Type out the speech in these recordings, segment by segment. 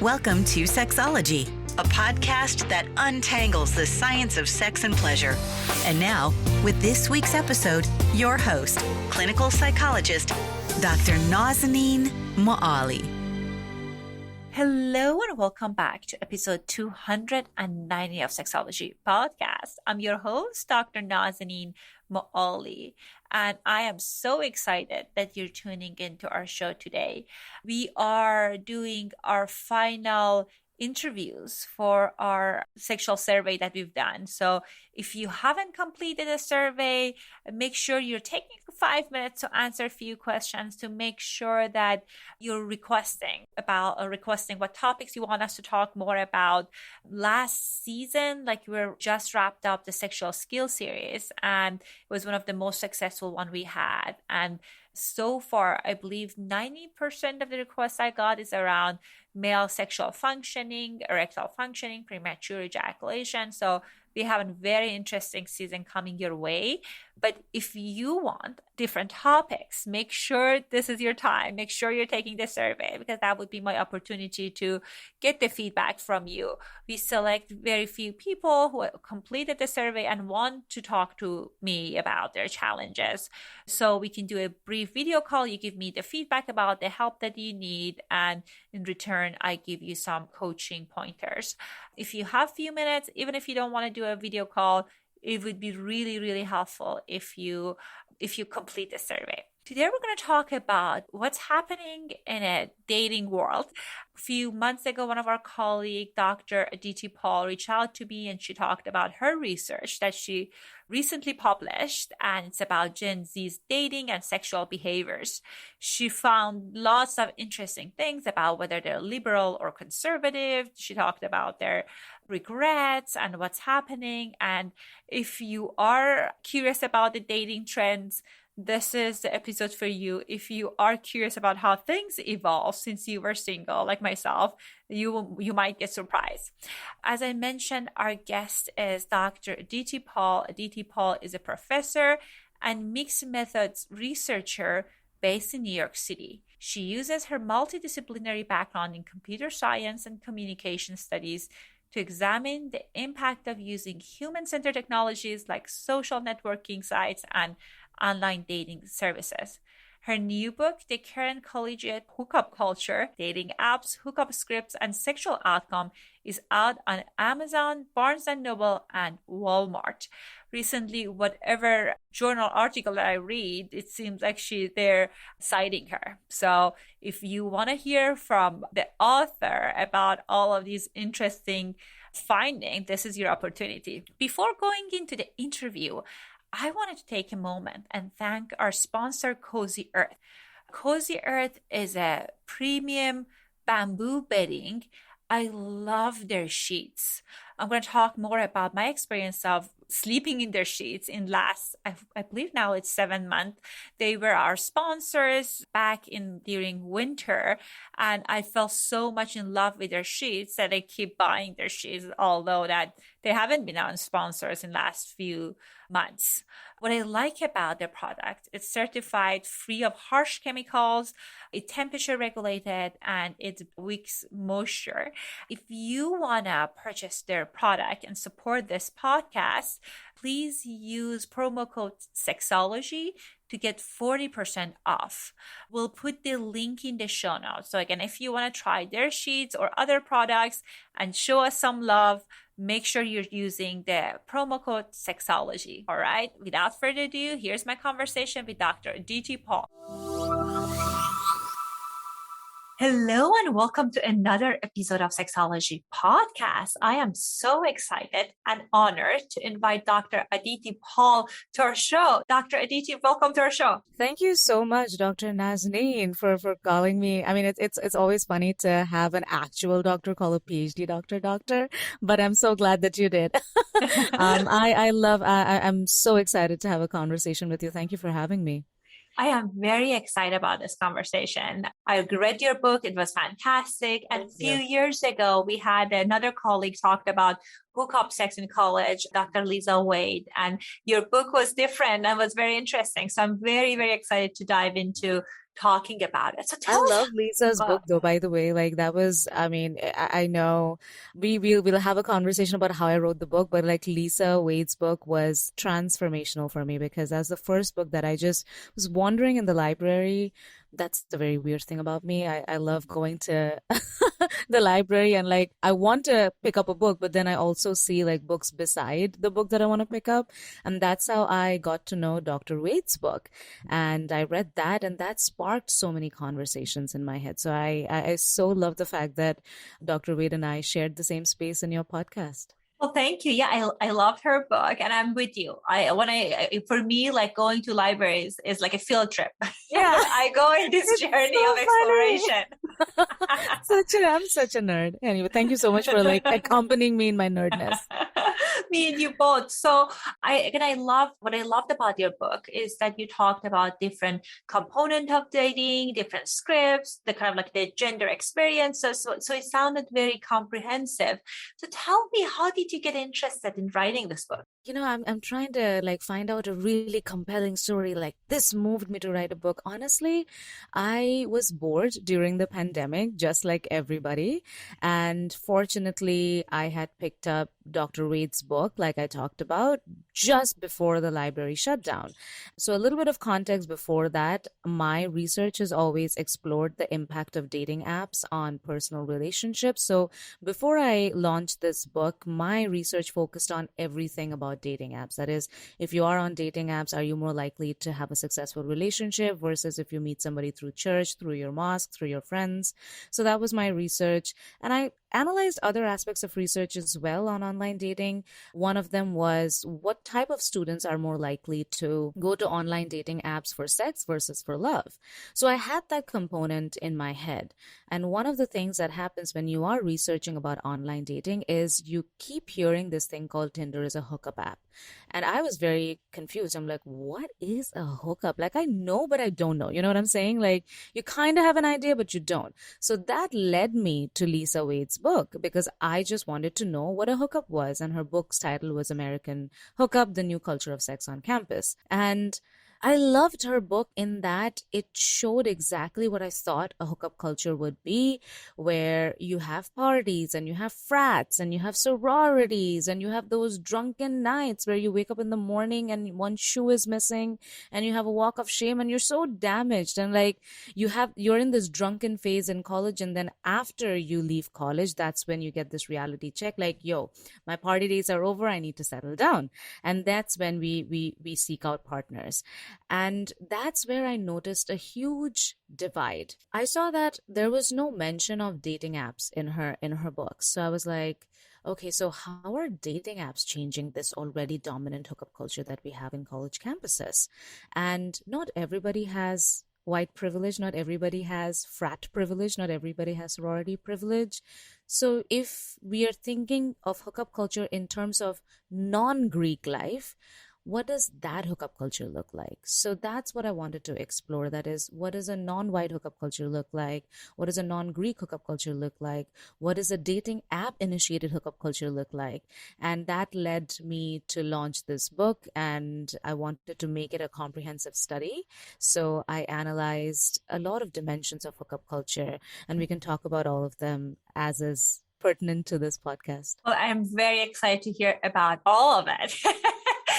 Welcome to Sexology, a podcast that untangles the science of sex and pleasure. And now, with this week's episode, your host, clinical psychologist, Dr. Nazanin Moali. Hello and welcome back to episode 290 of Sexology Podcast. I'm your host, Dr. Nazanin Moali, and I am so excited that you're tuning into our show today. We are doing our final interviews for our sexual survey that we've done. So if you haven't completed a survey, make sure you're taking 5 minutes to answer a few questions to make sure that you're requesting what topics you want us to talk more about. Last season, we're just wrapped up the sexual skill series, and it was one of the most successful one we had. And so far, I believe 90% of the requests I got is around male sexual functioning, erectile functioning, premature ejaculation. So we have a very interesting season coming your way. But if you want different topics, make sure this is your time. Make sure you're taking the survey, because that would be my opportunity to get the feedback from you. We select very few people who completed the survey and want to talk to me about their challenges. So we can do a brief video call. You give me the feedback about the help that you need, and in return, I give you some coaching pointers. If you have a few minutes, even if you don't want to do a video call, it would be really, really helpful if you complete the survey. Today, we're going to talk about what's happening in a dating world. A few months ago, one of our colleagues, Dr. Aditi Paul, reached out to me and she talked about her research that she recently published, and it's about Gen Z's dating and sexual behaviors. She found lots of interesting things about whether they're liberal or conservative. She talked about their regrets and what's happening. And if you are curious about the dating trends, this is the episode for you. If you are curious about how things evolve since you were single, like myself, you might get surprised. As I mentioned, our guest is Dr. Aditi Paul. Aditi Paul is a professor and mixed methods researcher based in New York City. She uses her multidisciplinary background in computer science and communication studies to examine the impact of using human-centered technologies like social networking sites and online dating services. Her new book, The Current Collegiate Hookup Culture, Dating Apps, Hookup Scripts, and Sexual Outcome, is out on Amazon, Barnes & Noble, and Walmart. Recently, whatever journal article that I read, it seems like they're citing her. So if you want to hear from the author about all of these interesting findings, this is your opportunity. Before going into the interview, I wanted to take a moment and thank our sponsor, Cozy Earth. Cozy Earth is a premium bamboo bedding. I love their sheets. I'm going to talk more about my experience of sleeping in their sheets in I believe now it's 7 months. They were our sponsors back during winter, and I fell so much in love with their sheets that I keep buying their sheets, although that they haven't been our sponsors in the last few months. What I like about their product, it's certified free of harsh chemicals, it's temperature regulated, and it wicks moisture. If you want to purchase their product and support this podcast, please use promo code Sexology to get 40% off. We'll put the link in the show notes. So again, if you want to try their sheets or other products and show us some love, make sure you're using the promo code Sexology. All right. Without further ado, here's my conversation with Dr. Aditi Paul. Hello and welcome to another episode of Sexology Podcast. I am so excited and honored to invite Dr. Aditi Paul to our show. Dr. Aditi, welcome to our show. Thank you so much, Dr. Nazanin, for calling me. I mean, it's always funny to have an actual doctor call a PhD doctor, but I'm so glad that you did. I'm so excited to have a conversation with you. Thank you for having me. I am very excited about this conversation. I read your book. It was fantastic. And a few years ago, we had another colleague talked about hookup sex in college, Dr. Lisa Wade, and your book was different and was very interesting. So I'm very, very excited to dive into talking about it. So I tell us. love Lisa's book though, by the way. Like that was, I mean, I know we'll have a conversation about how I wrote the book, but like Lisa Wade's book was transformational for me because that's the first book that I just was wandering in the library. That's the very weird thing about me. I love going to the library and like I want to pick up a book, but then I also see like books beside the book that I want to pick up. And that's how I got to know Dr. Wade's book. And I read that and that sparked so many conversations in my head. So I so love the fact that Dr. Wade and I shared the same space in your podcast. Well, thank you. Yeah, I loved her book, and I'm with you. For me, like going to libraries is like a field trip. Yeah, I go in this journey so of exploration. I'm such a nerd. Anyway, thank you so much for like accompanying me in my nerdness. Me and you both. So what I loved about your book is that you talked about different component of dating, different scripts, the kind of like the gender experiences. So it sounded very comprehensive. So tell me, how did you get interested in writing this book? You know, I'm trying to like find out a really compelling story. Like this moved me to write a book. Honestly, I was bored during the pandemic, just like everybody. And fortunately, I had picked up Dr. Wade's book, like I talked about, just before the library shut down. So a little bit of context before that, my research has always explored the impact of dating apps on personal relationships. So before I launched this book, my research focused on everything about dating apps. That is, if you are on dating apps, are you more likely to have a successful relationship versus if you meet somebody through church, through your mosque, through your friends? So that was my research. And I analyzed other aspects of research as well on online dating. One of them was what type of students are more likely to go to online dating apps for sex versus for love. So I had that component in my head. And one of the things that happens when you are researching about online dating is you keep hearing this thing called Tinder is a hookup app. And I was very confused. I'm like, what is a hookup? Like, I know, but I don't know. You know what I'm saying? Like, you kind of have an idea, but you don't. So that led me to Lisa Wade's book because I just wanted to know what a hookup was. And her book's title was American Hookup, The New Culture of Sex on Campus. And I loved her book in that it showed exactly what I thought a hookup culture would be, where you have parties and you have frats and you have sororities and you have those drunken nights where you wake up in the morning and one shoe is missing and you have a walk of shame and you're so damaged and like you're in this drunken phase in college, and then after you leave college, that's when you get this reality check like, yo, my party days are over, I need to settle down. And that's when we seek out partners. And that's where I noticed a huge divide. I saw that there was no mention of dating apps in her books. So I was like, okay, so how are dating apps changing this already dominant hookup culture that we have in college campuses? And not everybody has white privilege, not everybody has frat privilege, not everybody has sorority privilege. So if we are thinking of hookup culture in terms of non-Greek life, what does that hookup culture look like? So that's what I wanted to explore. That is, what does a non-white hookup culture look like? What does a non-Greek hookup culture look like? What does a dating app-initiated hookup culture look like? And that led me to launch this book, and I wanted to make it a comprehensive study. So I analyzed a lot of dimensions of hookup culture, and we can talk about all of them as is pertinent to this podcast. Well, I'm very excited to hear about all of it.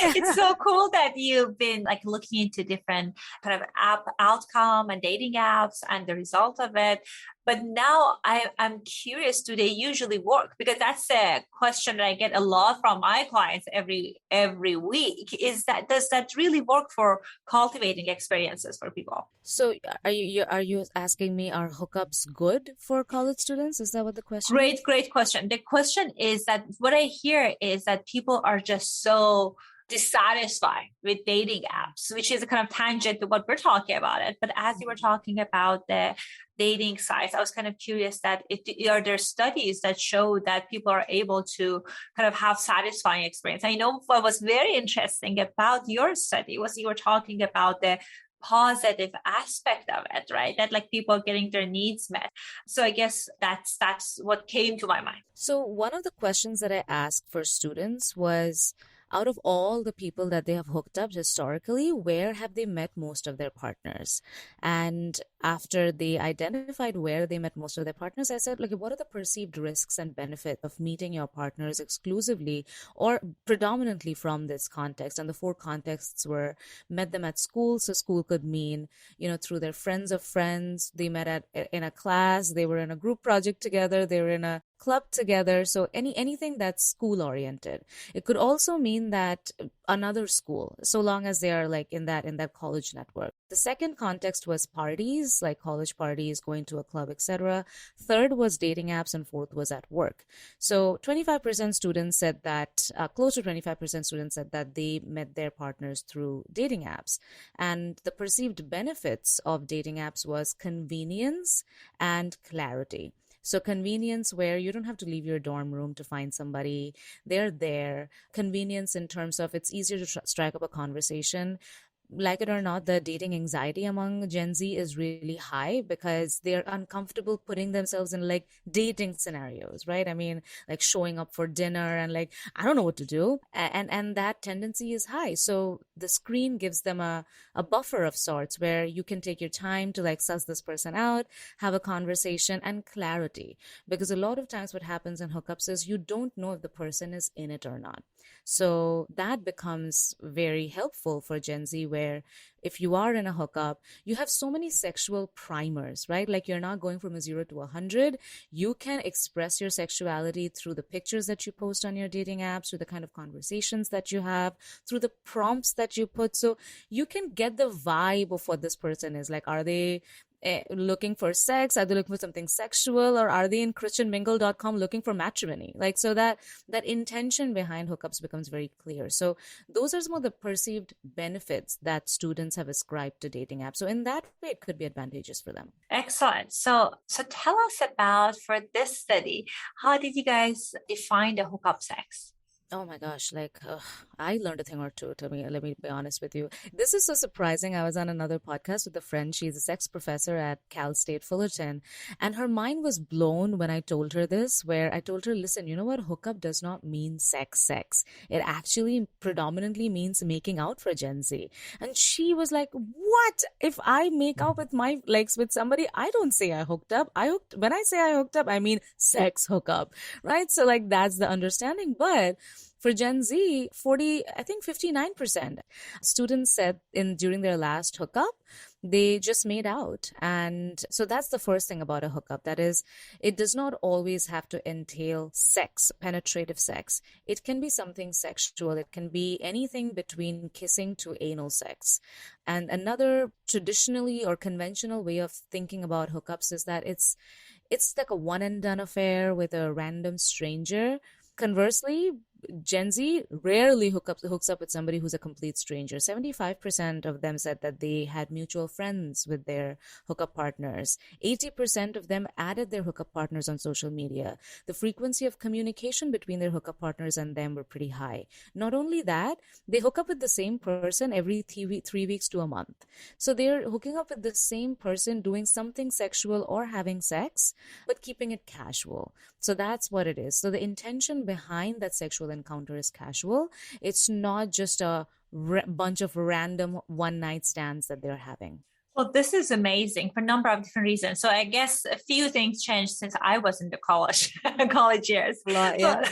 It's so cool that you've been like looking into different kind of app outcome and dating apps and the result of it. But now I'm curious, do they usually work? Because that's a question that I get a lot from my clients every week, is that does that really work for cultivating experiences for people? So are you asking me, are hookups good for college students? Is that what the question is? Great question. The question is that what I hear is that people are just so dissatisfied with dating apps, which is a kind of tangent to what we're talking about it. But as you were talking about the dating sites, I was kind of curious that are there studies that show that people are able to kind of have satisfying experience? I know what was very interesting about your study was you were talking about the positive aspect of it, right? That like people getting their needs met. So I guess that's what came to my mind. So one of the questions that I asked for students was, out of all the people that they have hooked up historically, where have they met most of their partners? And after they identified where they met most of their partners, I said, look, what are the perceived risks and benefits of meeting your partners exclusively or predominantly from this context? And the four contexts were met them at school. So school could mean, through their friends of friends, they met in a class, they were in a group project together, they were in a club together. So anything that's school oriented. It could also mean that another school, so long as they are like in that college network. The second context was parties, like college parties, going to a club, etc. Third was dating apps, and fourth was at work. So 25% students said that, close to 25% students said that they met their partners through dating apps. And the perceived benefits of dating apps was convenience and clarity. So convenience where you don't have to leave your dorm room to find somebody. They're there. Convenience in terms of it's easier to strike up a conversation. Like it or not, the dating anxiety among Gen Z is really high because they're uncomfortable putting themselves in like dating scenarios, right? I mean, like showing up for dinner and like, I don't know what to do. And that tendency is high. So the screen gives them a buffer of sorts where you can take your time to like suss this person out, have a conversation, and clarity. Because a lot of times what happens in hookups is you don't know if the person is in it or not. So that becomes very helpful for Gen Z, where if you are in a hookup, you have so many sexual primers, right? Like you're not going from a 0 to 100. You can express your sexuality through the pictures that you post on your dating apps, through the kind of conversations that you have, through the prompts that you put. So you can get the vibe of what this person is. Like, are they looking for sex? Are they looking for something sexual? Or are they in christianmingle.com looking for matrimony? Like, so that intention behind hookups becomes very clear. So those are some of the perceived benefits that students have ascribed to dating apps. So in that way, it could be advantageous for them. Excellent. So tell us about, for this study, how did you guys define the hookup sex? Oh my gosh, I learned a thing or two. Let me be honest with you. This is so surprising. I was on another podcast with a friend. She's a sex professor at Cal State Fullerton. And her mind was blown when I told her this, where I told her, listen, you know what? Hookup does not mean sex. It actually predominantly means making out for Gen Z. And she was like, what? If I make out with with somebody, I don't say I hooked up. When I say I hooked up, I mean sex hookup, right? So like that's the understanding. But for Gen Z, 59% students said during their last hookup, they just made out. And so that's the first thing about a hookup. That is, it does not always have to entail sex, penetrative sex. It can be something sexual. It can be anything between kissing to anal sex. And another traditionally or conventional way of thinking about hookups is that it's like a one and done affair with a random stranger. Conversely, Gen Z rarely hooks up with somebody who's a complete stranger. 75% of them said that they had mutual friends with their hookup partners. 80% of them added their hookup partners on social media. The frequency of communication between their hookup partners and them were pretty high. Not only that, they hook up with the same person every 3 weeks to a month. So they're hooking up with the same person, doing something sexual or having sex, but keeping it casual. So that's what it is. So the intention behind that sexual encounter is casual. It's not just a bunch of random one-night stands that they're having. Well, this is amazing for a number of different reasons. So I guess a few things changed since I was in the college years. A lot, yeah.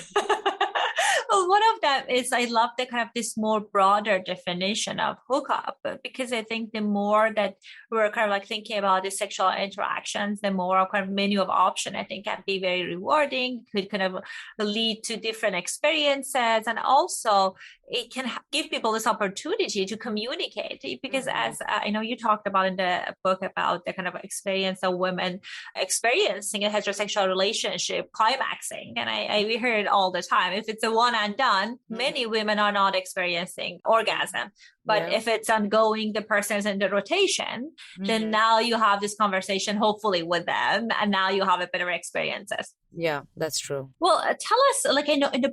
Well, one of them is I love the kind of this more broader definition of hookup, because I think the more that we're kind of like thinking about the sexual interactions, the more kind of menu of option, I think can be very rewarding, could kind of lead to different experiences. And also it can give people this opportunity to communicate, because as I know you talked about in the book about the kind of experience of women experiencing a heterosexual relationship climaxing. And we hear it all the time. If it's a one and done, many women are not experiencing orgasm. But if it's ongoing, the person is in the rotation, then now you have this conversation, hopefully with them, and now you have a better experiences. Yeah, that's true. Well, tell us, like I know in the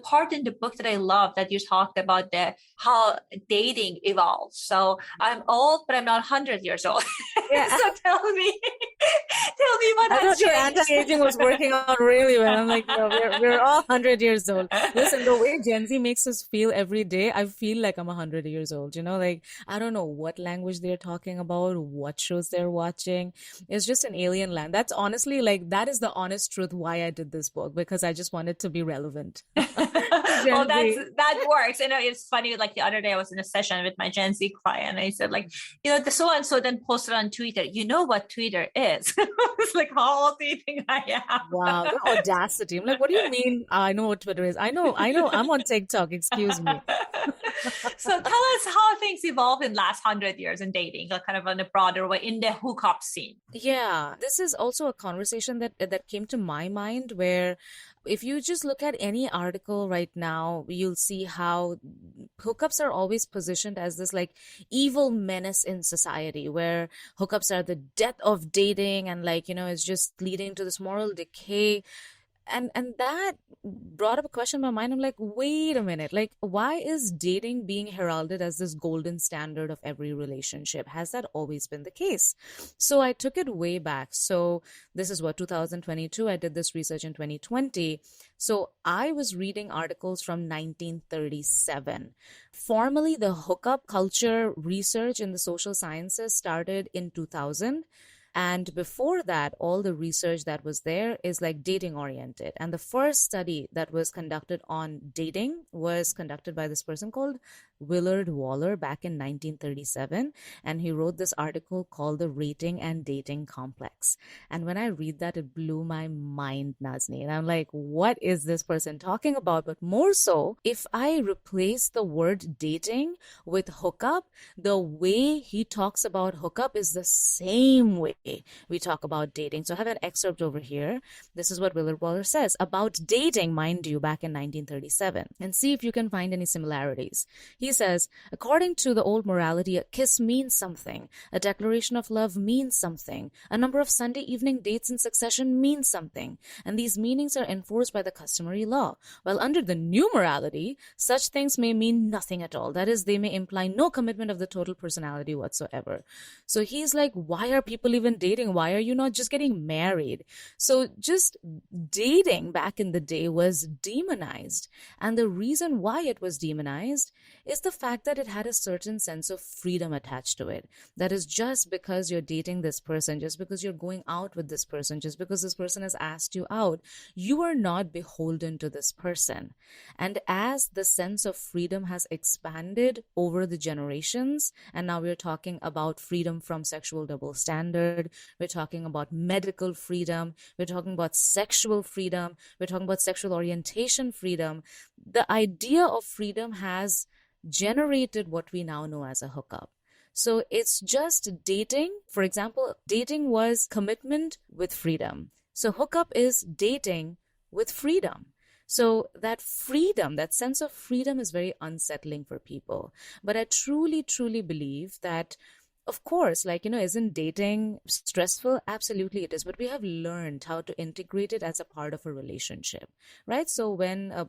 part in the book that I love that you talked about how dating evolves. So I'm old, but I'm not 100 years old. Yeah. So tell me. Tell me what I has thought your changed. anti-aging was working out really well. I'm like, no, we're all 100 years old. Listen, the way Gen Z makes us feel every day, I feel like I'm 100 years old. You know, like, I don't know what language they're talking about, what shows they're watching. It's just an alien land. That's honestly, like, that is the honest truth why I did this book, because I just wanted to be relevant. Well, Gen Z. that works. You know, it's funny. Like the other day, I was in a session with my Gen Z client, and I said, like, you know, the so and so then posted on Twitter. You know what Twitter is? It's like, how old do you think I am? Wow, the audacity. I'm like, what do you mean? I know what Twitter is. I know. I'm on TikTok. Excuse me. So tell us how things evolved in the last 100 years in dating, like kind of in a broader way in the hookup scene. Yeah, this is also a conversation that came to my mind, where if you just look at any article right now, you'll see how hookups are always positioned as this like evil menace in society, where hookups are the death of dating, and like, you know, it's just leading to this moral decay. And that brought up a question in my mind. I'm like, wait a minute, like, why is dating being heralded as this golden standard of every relationship? Has that always been the case? So I took it way back. So this is what, 2022. I did this research in 2020. So I was reading articles from 1937. Formally, the hookup culture research in the social sciences started in 2000. And before that, all the research that was there is like dating oriented. And the first study that was conducted on dating was conducted by this person called Willard Waller back in 1937. And he wrote this article called The Rating and Dating Complex. And when I read that, it blew my mind, Nazni. And I'm like, what is this person talking about? But more so, if I replace the word dating with hookup, the way he talks about hookup is the same way we talk about dating. So I have an excerpt over here. This is what Willard Waller says about dating, mind you, back in 1937, and see if you can find any similarities. He says, according to the old morality, a kiss means something. A declaration of love means something. A number of Sunday evening dates in succession means something. And these meanings are enforced by the customary law. While under the new morality, such things may mean nothing at all. That is, they may imply no commitment of the total personality whatsoever. So he's like, why are people even dating? Why are you not just getting married? So just dating back in the day was demonized. And the reason why it was demonized is the fact that it had a certain sense of freedom attached to it. That is, just because you're dating this person, just because you're going out with this person, just because this person has asked you out, you are not beholden to this person. And as the sense of freedom has expanded over the generations, and now we're talking about freedom from sexual double standard, we're talking about medical freedom, we're talking about sexual freedom, we're talking about sexual orientation freedom, the idea of freedom has generated what we now know as a hookup. So it's just dating. For example, dating was commitment with freedom. So hookup is dating with freedom. So that freedom, that sense of freedom is very unsettling for people. But I truly, truly believe that, of course, like, you know, isn't dating stressful? Absolutely it is. But we have learned how to integrate it as a part of a relationship, right? So when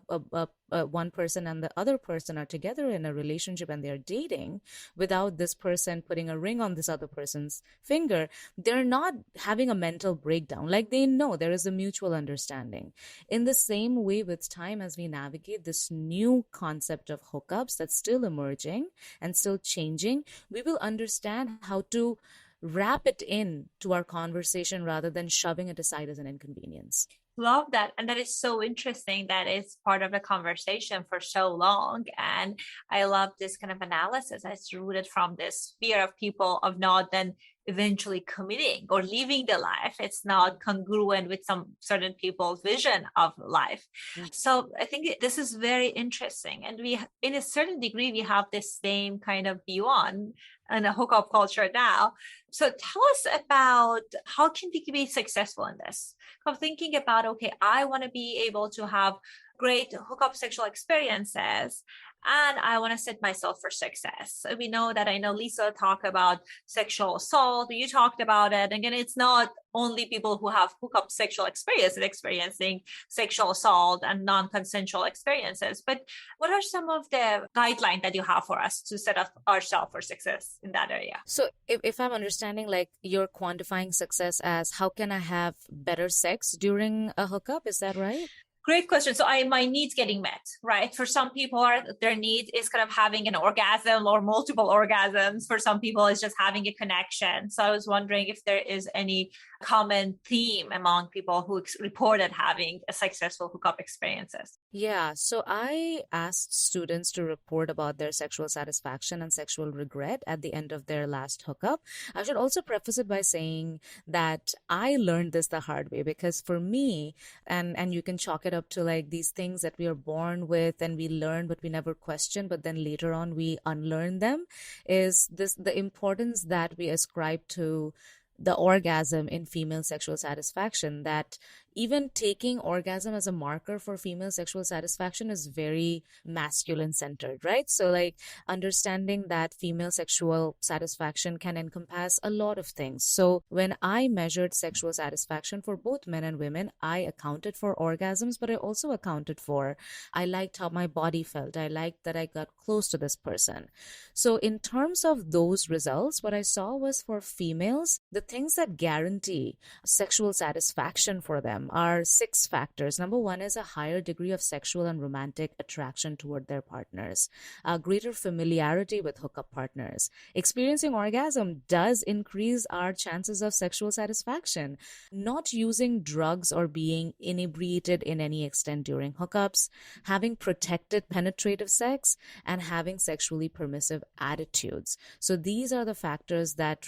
one person and the other person are together in a relationship and they're dating without this person putting a ring on this other person's finger, they're not having a mental breakdown. Like, they know there is a mutual understanding. In the same way, with time, as we navigate this new concept of hookups that's still emerging and still changing, we will understand how to wrap it in to our conversation rather than shoving it aside as an inconvenience. Love that. And that is so interesting that it's part of the conversation for so long. And I love this kind of analysis that's rooted from this fear of people of not then eventually committing or living the life. It's not congruent with some certain people's vision of life. So I think this is very interesting. And we, in a certain degree, we have this same kind of view on a hookup culture now. So tell us about how can we be successful in this? I'm thinking about, okay, I want to be able to have great hookup sexual experiences. and I want to set myself for success. So we know that, I know Lisa talked about sexual assault. You talked about it. Again, it's not only people who have hookup sexual experience and experiencing sexual assault and non-consensual experiences. But what are some of the guidelines that you have for us to set up ourselves for success in that area? So if I'm understanding, like, you're quantifying success as how can I have better sex during a hookup? Is that right? Great question. So my needs getting met, right? For some people, their need is kind of having an orgasm or multiple orgasms. For some people, it's just having a connection. So I was wondering if there is any common theme among people who reported having a successful hookup experiences. Yeah, so I asked students to report about their sexual satisfaction and sexual regret at the end of their last hookup. I should also preface it by saying that I learned this the hard way, because for me, and you can chalk it up to like these things that we are born with and we learn but we never question, but then later on we unlearn them, is this the importance that we ascribe to the orgasm in female sexual satisfaction, that even taking orgasm as a marker for female sexual satisfaction is very masculine centered, right? So like understanding that female sexual satisfaction can encompass a lot of things. So when I measured sexual satisfaction for both men and women, I accounted for orgasms, but I also accounted for, I liked how my body felt. I liked that I got close to this person. So in terms of those results, what I saw was for females, the things that guarantee sexual satisfaction for them are 6 factors. Number 1 is a higher degree of sexual and romantic attraction toward their partners, a greater familiarity with hookup partners. Experiencing orgasm does increase our chances of sexual satisfaction. Not using drugs or being inebriated in any extent during hookups, having protected penetrative sex, and having sexually permissive attitudes. So these are the factors that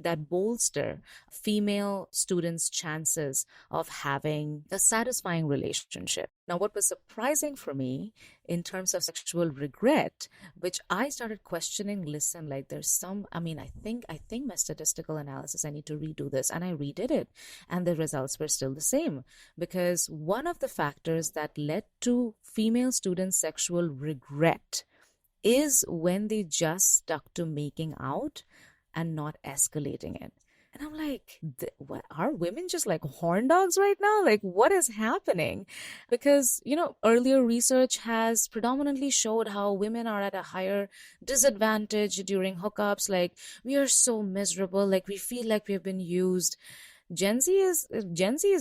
that bolster female students' chances of having a satisfying relationship. Now, what was surprising for me in terms of sexual regret, which I started questioning, listen, like there's some, I think my statistical analysis, I need to redo this. And I redid it. And the results were still the same, because one of the factors that led to female students' sexual regret is when they just stuck to making out and not escalating it. And I'm like, what, are women just like horn dogs right now? Like, what is happening? Because, earlier research has predominantly showed how women are at a higher disadvantage during hookups. Like, we are so miserable. Like, we feel like we have been used. Gen Z is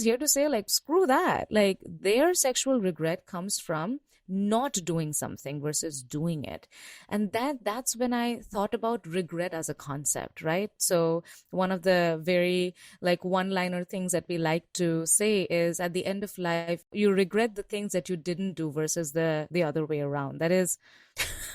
here to say, like, screw that. Like, their sexual regret comes from not doing something versus doing it. And that's when I thought about regret as a concept, right? So one of the very like one-liner things that we like to say is, at the end of life, you regret the things that you didn't do versus the other way around. That is,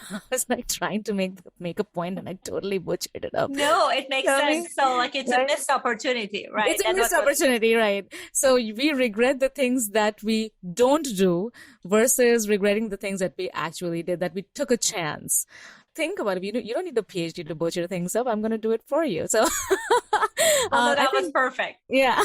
I was like trying to make a point and I totally butchered it up. No, it makes sense. So like it's a missed opportunity, right? It's a missed opportunity, right? So we regret the things that we don't do versus regretting the things that we actually did, that we took a chance. Think about it. You don't need a PhD to butcher things up. I'm going to do it for you. So that was perfect. Yeah.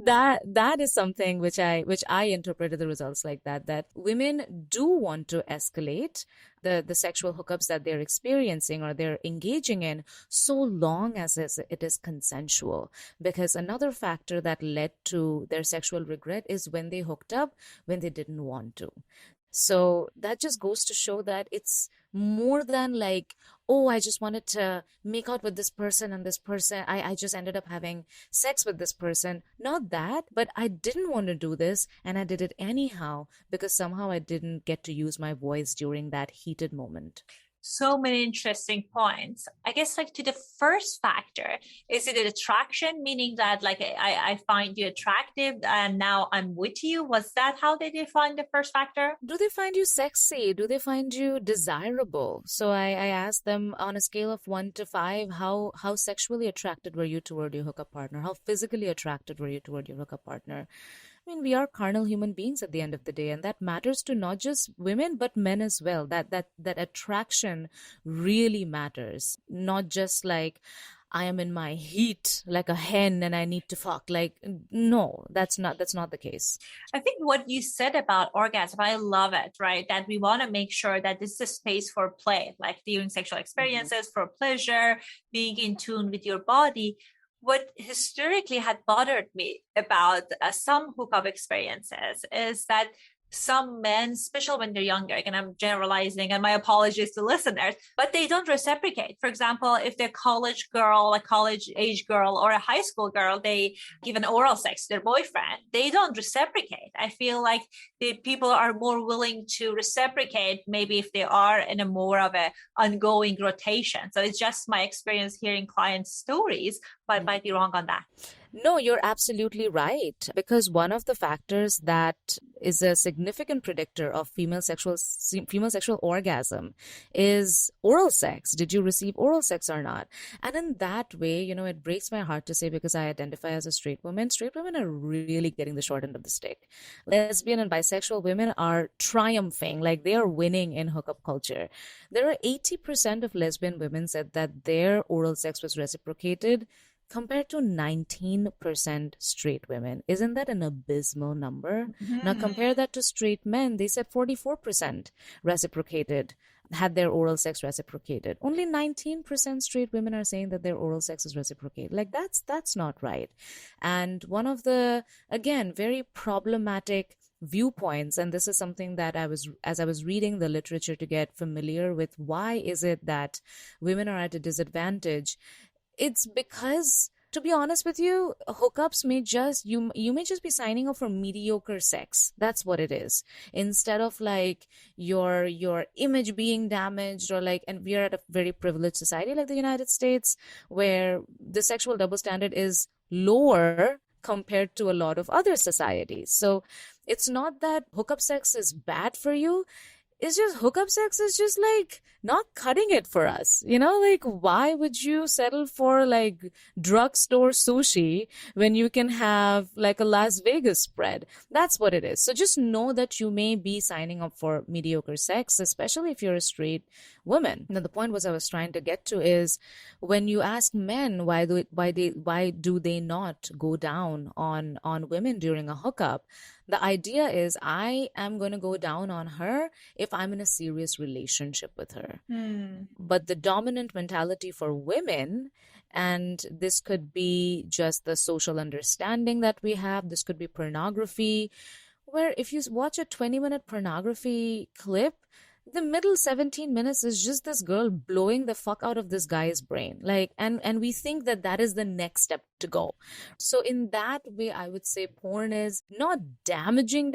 that is something which I interpreted the results like that women do want to escalate the sexual hookups that they're experiencing or they're engaging in, so long as it is consensual. Because another factor that led to their sexual regret is when they hooked up when they didn't want to. So that just goes to show that it's more than like, oh, I just wanted to make out with this person and this person. I just ended up having sex with this person. Not that, but I didn't want to do this and I did it anyhow because somehow I didn't get to use my voice during that heated moment. So many interesting points. I guess like to the first factor, is it an attraction? Meaning that like I find you attractive and now I'm with you. Was that how they define the first factor? Do they find you sexy? Do they find you desirable? So I asked them on a scale of 1 to 5, how sexually attracted were you toward your hookup partner? How physically attracted were you toward your hookup partner? I mean, we are carnal human beings at the end of the day, and that matters to not just women, but men as well. That attraction really matters. Not just like, I am in my heat like a hen and I need to fuck. Like, no, that's not the case. I think what you said about orgasm, I love it, right? That we want to make sure that this is a space for play, like during sexual experiences, for pleasure, being in tune with your body. What historically had bothered me about some hookup experiences is that some men, especially when they're younger, and I'm generalizing, and my apologies to listeners, but they don't reciprocate. For example, if they're college girl, a college age girl, or a high school girl, they give an oral sex to their boyfriend. They don't reciprocate. I feel like the people are more willing to reciprocate, maybe if they are in a more of a ongoing rotation. So it's just my experience hearing clients' stories, but I might be wrong on that. No, you're absolutely right. Because one of the factors that is a significant predictor of female sexual orgasm is oral sex. Did you receive oral sex or not? And in that way, it breaks my heart to say, because I identify as a straight woman are really getting the short end of the stick. Lesbian and bisexual women are triumphing, like they are winning in hookup culture. There are 80% of lesbian women said that their oral sex was reciprocated, compared to 19% straight women. Isn't that an abysmal number? Mm-hmm. Now compare that to straight men. They said 44% had their oral sex reciprocated. Only 19% straight women are saying that their oral sex is reciprocated. Like that's not right. And one of the, again, very problematic viewpoints, and this is something that as I was reading the literature to get familiar with why is it that women are at a disadvantage, it's because, to be honest with you, hookups may just, you may just be signing up for mediocre sex. That's what it is. Instead of like your image being damaged, or like, and we are at a very privileged society like the United States, where the sexual double standard is lower compared to a lot of other societies. So it's not that hookup sex is bad for you. It's just hookup sex is just like not cutting it for us. Like, why would you settle for like drugstore sushi when you can have like a Las Vegas spread? That's what it is. So just know that you may be signing up for mediocre sex, especially if you're a straight woman. Now, the point I was trying to get to is, when you ask men why do they not go down on women during a hookup, the idea is, I am going to go down on her if I'm in a serious relationship with her. But the dominant mentality for women, and this could be just the social understanding that we have, this could be pornography, where if you watch a 20-minute pornography clip, the middle 17 minutes is just this girl blowing the fuck out of this guy's brain. Like, and we think that is the next step to go. So in that way, I would say porn is not damaging,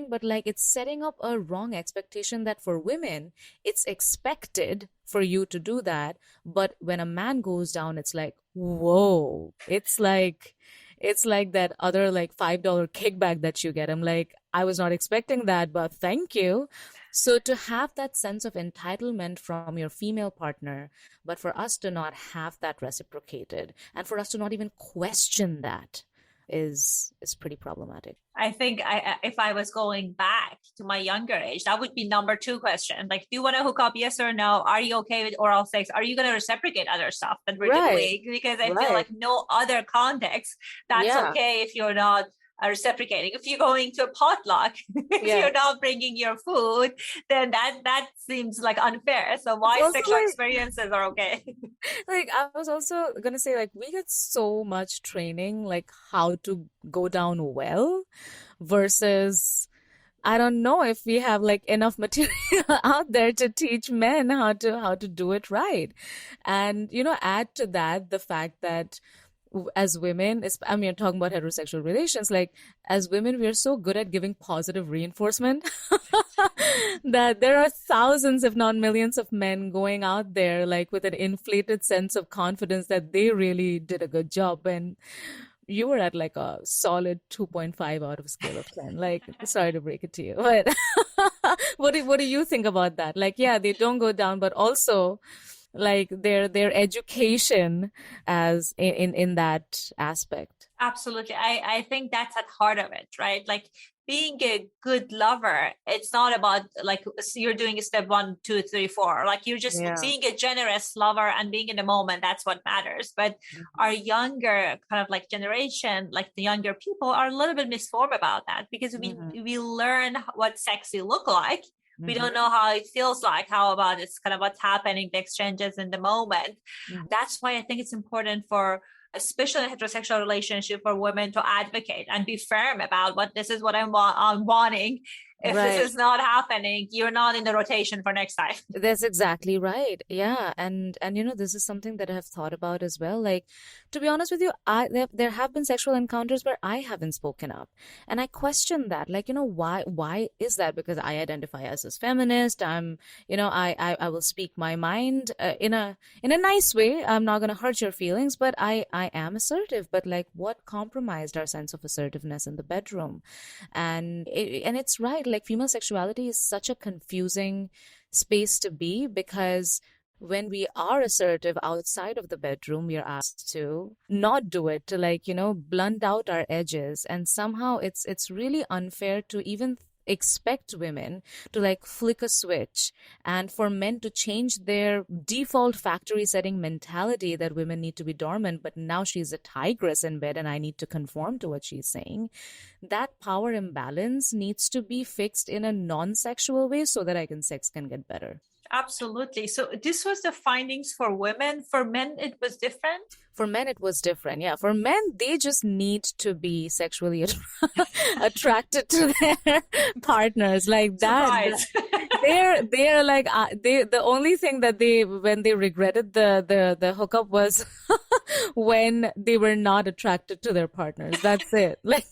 but like it's setting up a wrong expectation that for women, it's expected for you to do that. But when a man goes down, it's like, whoa, it's like that other like $5 kickback that you get. I'm like, I was not expecting that, but thank you. So to have that sense of entitlement from your female partner, but for us to not have that reciprocated, and for us to not even question that, is pretty problematic. I think if I was going back to my younger age, that would be number 2 question. Like, do you want to hook up? Yes or no? Are you okay with oral sex? Are you going to reciprocate other stuff that we're doing? Because I feel like no other context that's okay if you're not reciprocating. If you're going to a potluck, if you're not bringing your food, then that seems like unfair. So why sexual experiences are okay? Like, I was also gonna say, like, we get so much training, like how to go down well, versus I don't know if we have like enough material out there to teach men how to do it right. And add to that the fact that as women, I'm talking about heterosexual relations, like as women, we are so good at giving positive reinforcement that there are thousands, if not millions, of men going out there like with an inflated sense of confidence that they really did a good job. And you were at like a solid 2.5 out of a scale of 10. Like, sorry to break it to you, but what do you think about that? Like, yeah, they don't go down, but also like their education as in that aspect. Absolutely. I think that's at heart of it, right? Like being a good lover, it's not about like you're doing step 1, 2, 3, 4. Like you're just Yeah. being a generous lover and being in the moment. That's what matters. But our younger kind of like generation, like the younger people, are a little bit misinformed about that because we learn what sexy look like. We don't know how it feels like. How about it's kind of what's happening, the exchanges in the moment. That's why I think it's important for, especially in a heterosexual relationship, for women to advocate and be firm about what this is what I'm wanting. If this is not happening, you're not in the rotation for next time. That's exactly right. Yeah. And this is something that I have thought about as well. Like, to be honest with you, there have been sexual encounters where I haven't spoken up. And I question that. Like, why is that? Because I identify as a feminist. I will speak my mind in a nice way. I'm not going to hurt your feelings, but I am assertive. But like, what compromised our sense of assertiveness in the bedroom? And it's right. Like, female sexuality is such a confusing space to be, because when we are assertive outside of the bedroom, we are asked to not do it, to like, blunt out our edges. And somehow it's really unfair to even expect women to like flick a switch and for men to change their default factory setting mentality that women need to be dormant, but now she's a tigress in bed and I need to conform to what she's saying. That power imbalance needs to be fixed in a non-sexual way so that sex can get better. Absolutely. So this was the findings for women. For men, it was different? For men, it was different. Yeah. For men, they just need to be sexually attracted to their partners. Like that. They're like, the only thing that when they regretted the hookup was when they were not attracted to their partners. That's it. Like,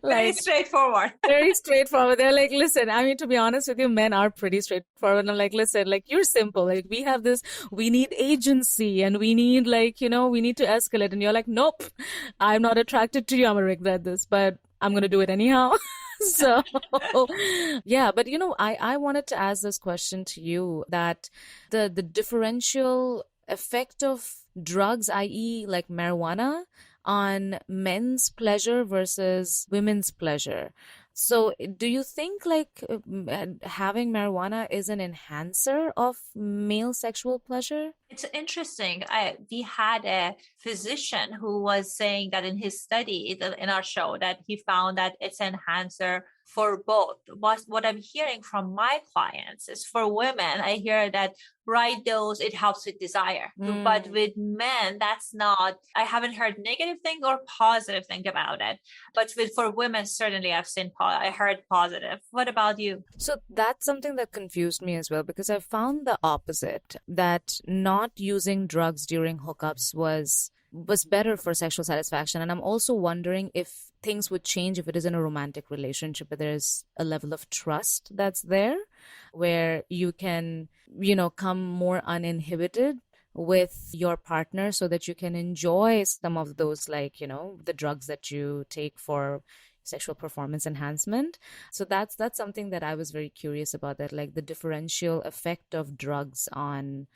very straightforward. Very straightforward. They're like, listen, I mean, to be honest with you, men are pretty straightforward. And I'm like, listen, like, you're simple. Like, we have this, we need agency and we need like, we need to escalate. And you're like, nope, I'm not attracted to you. I'm going to regret this, but I'm going to do it anyhow. So, yeah, but I wanted to ask this question to you, that the differential effect of drugs, i.e. like marijuana, on men's pleasure versus women's pleasure. So do you think like having marijuana is an enhancer of male sexual pleasure? It's interesting. We had a physician who was saying that in his study in our show that he found that it's an enhancer for both. What I'm hearing from my clients is for women, I hear that right dose, it helps with desire. But with men, that's not, I haven't heard negative thing or positive thing about it. But for women, certainly I heard positive. What about you? So that's something that confused me as well, because I found the opposite, that not using drugs during hookups was better for sexual satisfaction. And I'm also wondering if things would change if it is in a romantic relationship, but there's a level of trust that's there where you can, come more uninhibited with your partner so that you can enjoy some of those, like, the drugs that you take for sexual performance enhancement. So that's something that I was very curious about, that like the differential effect of drugs on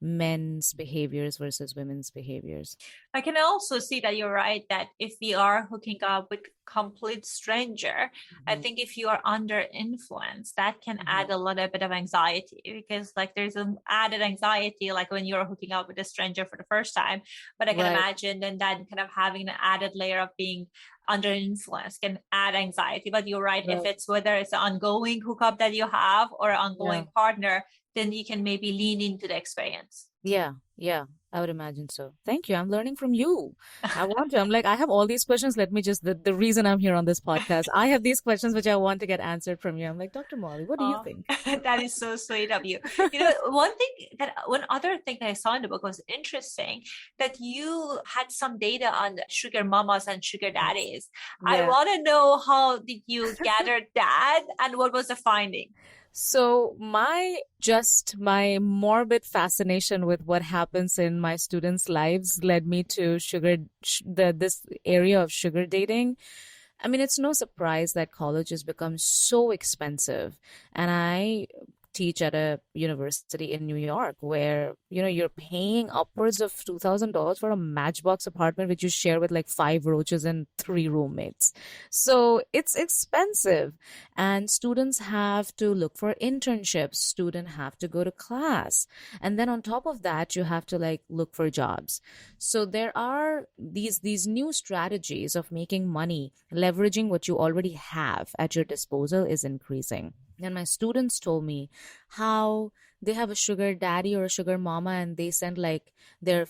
men's behaviors versus women's behaviors. I can also see that you're right, that if we are hooking up with complete stranger, I think if you are under influence, that can add a little bit of anxiety, because like there's an added anxiety like when you're hooking up with a stranger for the first time. But I can imagine then that kind of having an added layer of being under influence can add anxiety. But you're right. If it's whether it's an ongoing hookup that you have or an ongoing partner, then you can maybe lean into the experience. Yeah, I would imagine so. Thank you. I'm learning from you. I'm like, I have all these questions. Let me just, the reason I'm here on this podcast, I have these questions which I want to get answered from you. I'm like, Dr. Molly, what do you think? That is so sweet of you. One other thing that I saw in the book was interesting, that you had some data on sugar mamas and sugar daddies. Yeah. I want to know, how did you gather that and what was the finding? So my morbid fascination with what happens in my students' lives led me to this area of sugar dating. I mean, it's no surprise that college has become so expensive. And I teach at a university in New York where, you're paying upwards of $2,000 for a matchbox apartment, which you share with like 5 roaches and 3 roommates. So it's expensive. And students have to look for internships. Students have to go to class. And then on top of that, you have to like look for jobs. So there are these new strategies of making money, leveraging what you already have at your disposal is increasing. And my students told me how they have a sugar daddy or a sugar mama, and they send like their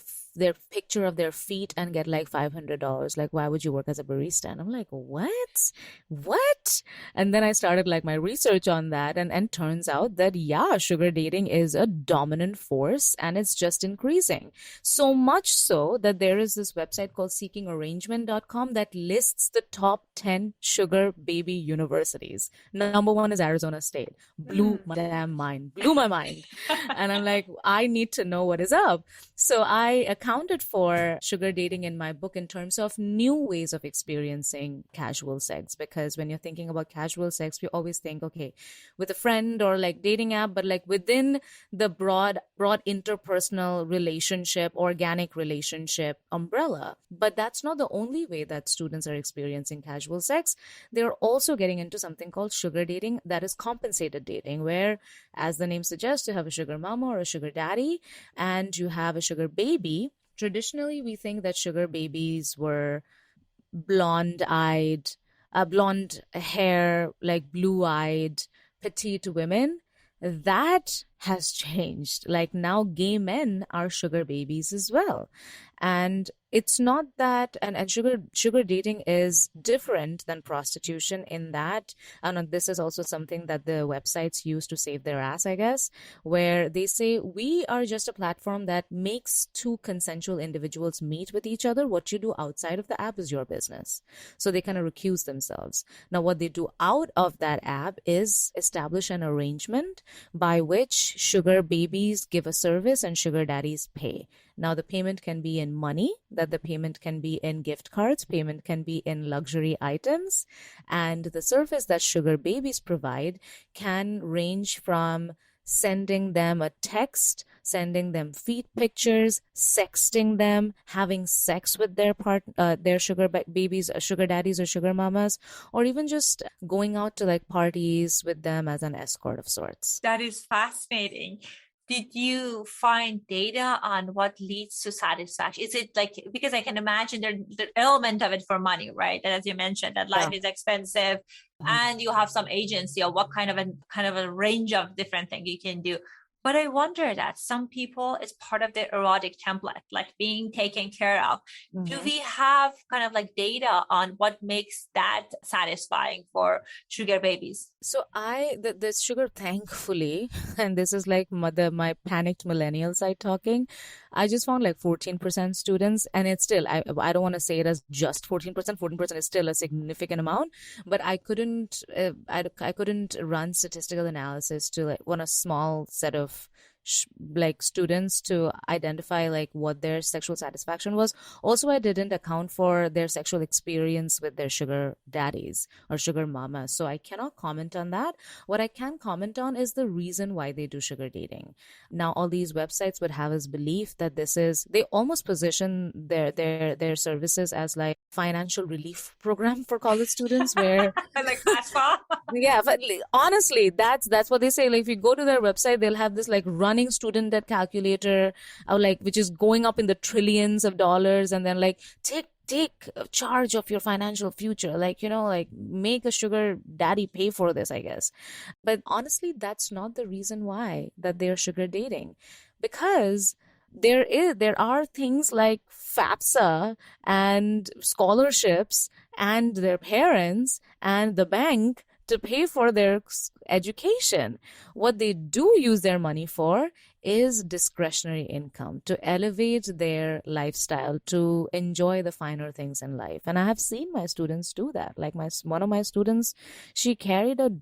picture of their feet and get like $500. Like, why would you work as a barista? And I'm like, what? And then I started like my research on that, and turns out that yeah, sugar dating is a dominant force, and it's just increasing. So much so that there is this website called seekingarrangement.com that lists the top 10 sugar baby universities. Number 1 is Arizona State. Blew my mind. And I'm like, I need to know what is up. So I accounted for sugar dating in my book in terms of new ways of experiencing casual sex. Because when you're thinking about casual sex, we always think, okay, with a friend or like dating app, but like within the broad interpersonal relationship, organic relationship umbrella. But that's not the only way that students are experiencing casual sex. They're also getting into something called sugar dating, that is compensated dating, where, as the name suggests, you have a sugar mama or a sugar daddy, and you have a sugar baby. Traditionally, we think that sugar babies were blonde hair, like blue-eyed, petite women. That has changed. Like now gay men are sugar babies as well. And it's not that, and sugar dating is different than prostitution in that, and this is also something that the websites use to save their ass, I guess, where they say, we are just a platform that makes 2 consensual individuals meet with each other. What you do outside of the app is your business. So they kind of recuse themselves. Now, what they do out of that app is establish an arrangement by which sugar babies give a service and sugar daddies pay. Now, the payment can be in money, that the payment can be in gift cards, payment can be in luxury items, and the service that sugar babies provide can range from sending them a text, sending them feet pictures, sexting them, having sex with their sugar babies, sugar daddies or sugar mamas, or even just going out to like parties with them as an escort of sorts. That is fascinating. Did you find data on what leads to satisfaction? Is it like, because I can imagine there's the element of it for money, right? And as you mentioned, that life is expensive, and you have some agency or what kind of a range of different things you can do. But I wonder that some people, it's part of their erotic template, like being taken care of. Mm-hmm. Do we have kind of like data on what makes that satisfying for sugar babies? So the sugar, thankfully, and this is like my panicked millennial side talking, I just found like 14% students, and it's still, I don't want to say it as just 14%. 14% is still a significant amount, but I couldn't run statistical analysis to like want a small set of like students to identify like what their sexual satisfaction was. Also, I didn't account for their sexual experience with their sugar daddies or sugar mamas, so I cannot comment on that. What I can comment on is the reason why they do sugar dating. Now, all these websites would have us believe that they almost position their services as like financial relief program for college students, where like FAFSA. Yeah, but honestly, that's what they say. Like if you go to their website, they'll have this like running student debt calculator, or like which is going up in the trillions of dollars, and then like take charge of your financial future, like like make a sugar daddy pay for this, I guess. But honestly, that's not the reason why that they're sugar dating, because there are things like FAFSA and scholarships and their parents and the bank to pay for their education. What they do use their money for is discretionary income, to elevate their lifestyle, to enjoy the finer things in life. And I have seen my students do that. Like one of my students, she carried a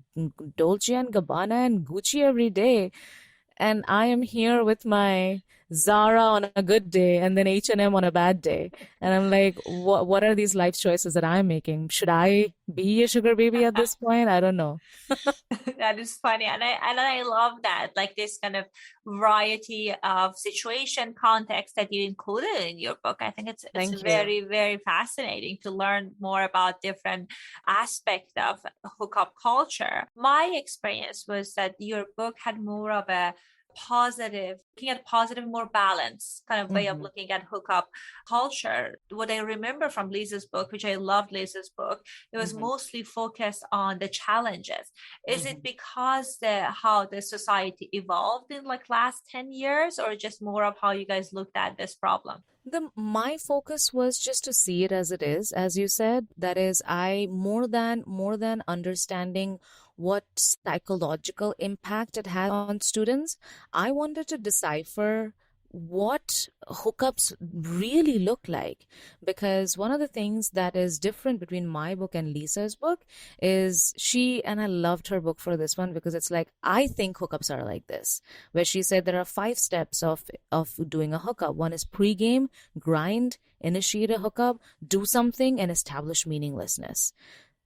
Dolce & Gabbana and Gucci every day. And I am here with my Zara on a good day and then H&M on a bad day. And I'm like, what are these life choices that I'm making? Should I be a sugar baby at this point? I don't know. That is funny. And I love that, like this kind of variety of situation context that you included in your book. I think it's very, very fascinating to learn more about different aspects of hookup culture. My experience was that your book had more of a looking at positive, more balanced kind of way of looking at hookup culture. What I remember from Lisa's book, which I loved Lisa's book, it was mostly focused on the challenges. Is it because how the society evolved in like last 10 years, or just more of how you guys looked at this problem? My focus was just to see it as it is, as you said. That is, I more than understanding what psychological impact it had on students, I wanted to decipher what hookups really look like. Because one of the things that is different between my book and Lisa's book is and I loved her book for this one, because it's like, I think hookups are like this, where she said there are 5 steps of doing a hookup. One is pregame, grind, initiate a hookup, do something, and establish meaninglessness.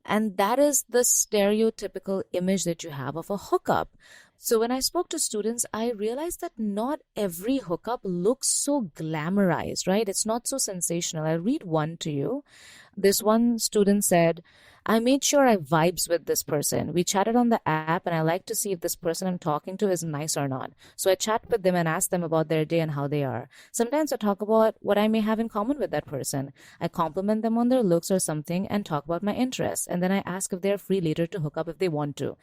And that is the stereotypical image that you have of a hookup. So when I spoke to students, I realized that not every hookup looks so glamorized, right? It's not so sensational. I'll read one to you. This one student said, I made sure I vibes with this person. We chatted on the app, and I like to see if this person I'm talking to is nice or not. So I chat with them and ask them about their day and how they are. Sometimes I talk about what I may have in common with that person. I compliment them on their looks or something and talk about my interests. And then I ask if they're free later to hook up if they want to.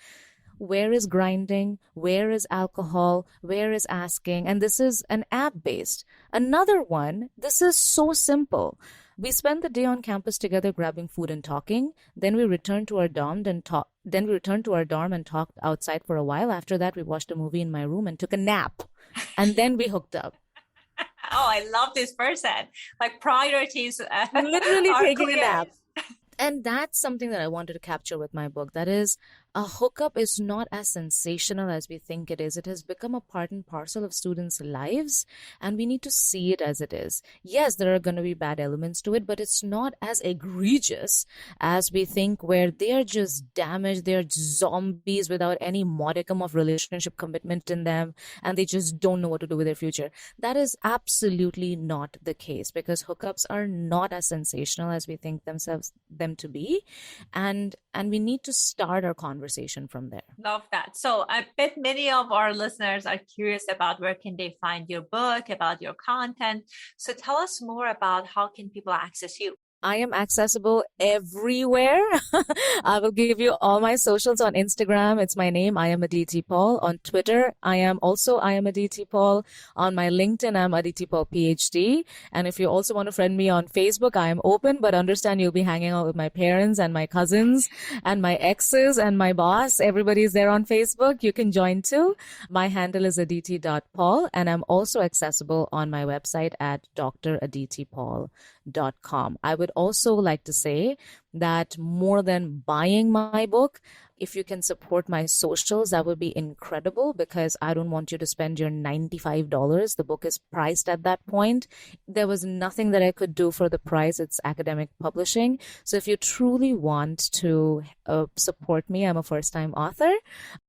Where is grinding? Where is alcohol? Where is asking? And this is an app-based. Another one, this is so simple. We spent the day on campus together grabbing food and talking. Then we returned to our dorm and talked outside for a while. After that, we watched a movie in my room and took a nap. And then we hooked up. Oh, I love this person. Like priorities. Literally taking a nap. And that's something that I wanted to capture with my book. That is, a hookup is not as sensational as we think it is. It has become a part and parcel of students' lives, and we need to see it as it is. Yes, there are going to be bad elements to it, but it's not as egregious as we think, where they're just damaged, they're zombies without any modicum of relationship commitment in them, and they just don't know what to do with their future. That is absolutely not the case, because hookups are not as sensational as we think them to be, and we need to start our conversation from there. Love that. So I bet many of our listeners are curious about where can they find your book, about your content. So tell us more about how can people access you. I am accessible everywhere. I will give you all my socials. On Instagram, it's my name, I am Aditi Paul. On Twitter, I am Aditi Paul. On my LinkedIn, I'm Aditi Paul PhD. And if you also want to friend me on Facebook, I am open, but understand you'll be hanging out with my parents and my cousins and my exes and my boss. Everybody's there on Facebook. You can join too. My handle is aditi.paul, and I'm also accessible on my website at draditipaul.com. I would also like to say that more than buying my book, if you can support my socials, that would be incredible, because I don't want you to spend your $95. The book is priced at that point. There was nothing that I could do for the price. It's academic publishing. So if you truly want to support me, I'm a first-time author,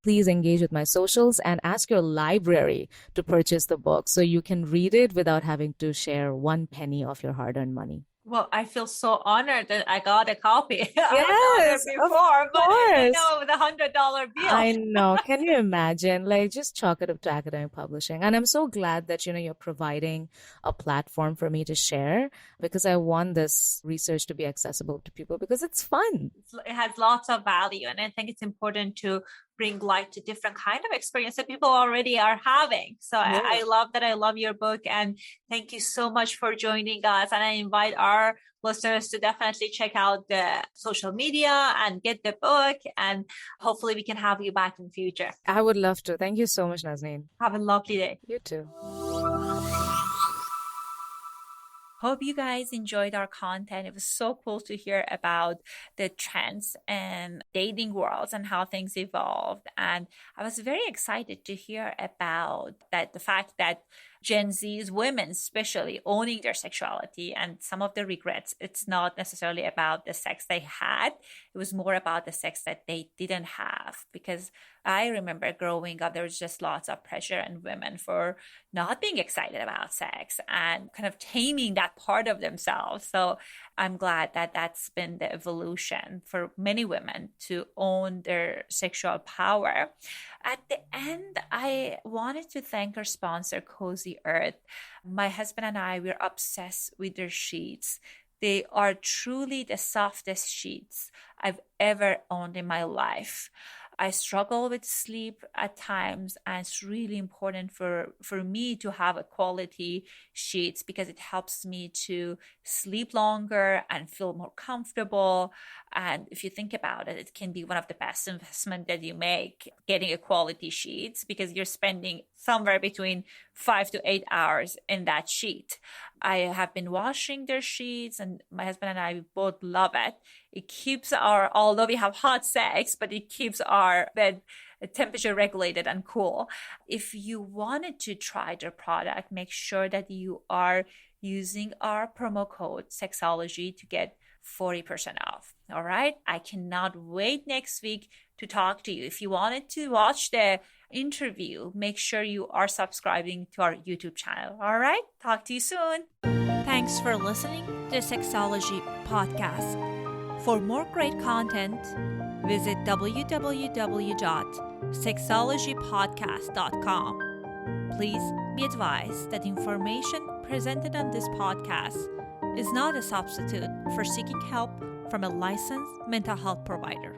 please engage with my socials and ask your library to purchase the book so you can read it without having to share one penny of your hard-earned money. Well, I feel so honored that I got a copy. Yes, before, but with the $100 bill. I know. Can you imagine? Like, just chalk it up to academic publishing. And I'm so glad that, you're providing a platform for me to share, because I want this research to be accessible to people, because it's fun. It has lots of value. And I think it's important to bring light to different kind of experience that people already are having. So yeah. I love that. I love your book, and thank you so much for joining us. And I invite our listeners to definitely check out the social media and get the book, and hopefully we can have you back in future. I would love to. Thank you so much, Nazneen. Have a lovely day. You too. Hope you guys enjoyed our content. It was so cool to hear about the trends and dating worlds and how things evolved. And I was very excited to hear about the fact that Gen Z's women especially owning their sexuality, and some of the regrets, it's not necessarily about the sex they had. It was more about the sex that they didn't have. Because I remember growing up, there was just lots of pressure on women for not being excited about sex and kind of taming that part of themselves. So I'm glad that that's been the evolution for many women to own their sexual power. At the end, I wanted to thank our sponsor, Cozy Earth. My husband and I, we're obsessed with their sheets. They are truly the softest sheets I've ever owned in my life. I struggle with sleep at times, and it's really important for me to have a quality sheets because it helps me to sleep longer and feel more comfortable. And if you think about it, it can be one of the best investment that you make, getting a quality sheets, because you're spending somewhere between 5 to 8 hours in that sheet. I have been washing their sheets, and my husband and I both love it. It keeps although we have hot sex, but it keeps our bed temperature regulated and cool. If you wanted to try their product, make sure that you are using our promo code Sexology to get 40% off. All right. I cannot wait next week to talk to you. If you wanted to watch the interview, make sure you are subscribing to our YouTube channel. All right. Talk to you soon. Thanks for listening to the Sexology Podcast. For more great content, visit www.sexologypodcast.com. Please be advised that information presented on this podcast is not a substitute for seeking help from a licensed mental health provider.